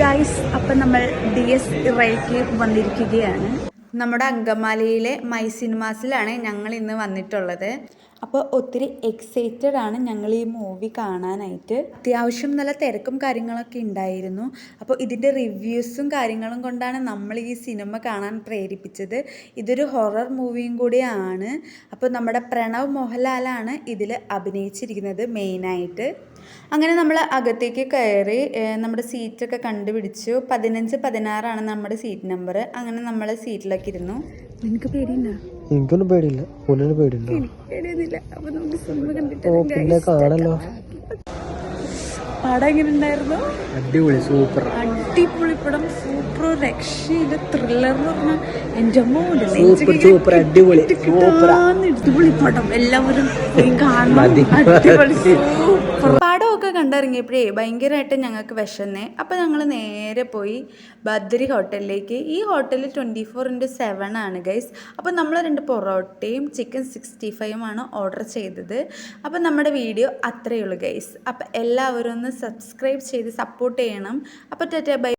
Guys, അപ്പം നമ്മൾ DS ഇറയ്ക്ക് വന്നിരിക്കുകയാണ്. നമ്മുടെ അങ്കമാലിയിലെ മൈ സിനിമാസിലാണ് ഞങ്ങൾ ഇന്ന് വന്നിട്ടുള്ളത്. അപ്പോൾ ഒത്തിരി എക്സൈറ്റഡ് ആണ് ഞങ്ങൾ ഈ മൂവി കാണാനായിട്ട്. അത്യാവശ്യം നല്ല തിരക്കും കാര്യങ്ങളൊക്കെ ഉണ്ടായിരുന്നു. അപ്പോൾ ഇതിൻ്റെ റിവ്യൂസും കാര്യങ്ങളും കൊണ്ടാണ് നമ്മൾ ഈ സിനിമ കാണാൻ പ്രേരിപ്പിച്ചത്. ഇതൊരു ഹൊറർ മൂവിയും കൂടിയാണ്. അപ്പോൾ നമ്മുടെ പ്രണവ് മോഹൻലാലാണ് ഇതിൽ അഭിനയിച്ചിരിക്കുന്നത് മെയിനായിട്ട്. അങ്ങനെ നമ്മൾ അകത്തേക്ക് കയറി നമ്മുടെ സീറ്റൊക്കെ കണ്ടുപിടിച്ചു. 15-16 നമ്മുടെ സീറ്റ് നമ്പർ. അങ്ങനെ നമ്മൾ സീറ്റിലൊക്കെ ഇരുന്നു. നിനക്ക് പേടിയുണ്ടോ? എനിക്കൊന്നും പേടിയില്ല. പേടിയുണ്ടോ? പേടിയൊന്നുമില്ല. അപ്പൊ നമുക്ക് സിനിമ കണ്ടിട്ട് പിന്നെ കാണല്ലോ. പടം എങ്ങനെ ഉണ്ടായിരുന്നു? അടിപൊളി, സൂപ്പർ, അടിപൊളി പടം, സൂപ്പർ, രക്ഷയില്ല. ത്രില്ലർ എന്ന് പറഞ്ഞാൽ എൻ്റെ സൂപ്പർ, അടിപൊളി, അടിപൊളി പടം. എല്ലാവരും പോയി കാണണം. അടിപൊളി സൂപ്പർ. പടമൊക്കെ കണ്ടിറങ്ങിയപ്പോഴേ ഭയങ്കരമായിട്ട് ഞങ്ങൾക്ക് വിശന്നേ. അപ്പോൾ ഞങ്ങൾ നേരെ പോയി ബദ്രി ഹോട്ടലിലേക്ക്. ഈ ഹോട്ടൽ 24/7 ആണ് ഗൈസ്. അപ്പോൾ നമ്മൾ 2 പൊറോട്ടയും ചിക്കൻ 65 ആണ് ഓർഡർ ചെയ്തത്. അപ്പോൾ നമ്മുടെ വീഡിയോ അത്രയേ ഉള്ളൂ ഗൈസ്. അപ്പോൾ എല്ലാവരും ഒന്ന് സബ്സ്ക്രൈബ് ചെയ്ത് സപ്പോർട്ട് ചെയ്യണം. അപ്പോൾ ടാറ്റാ ബൈ.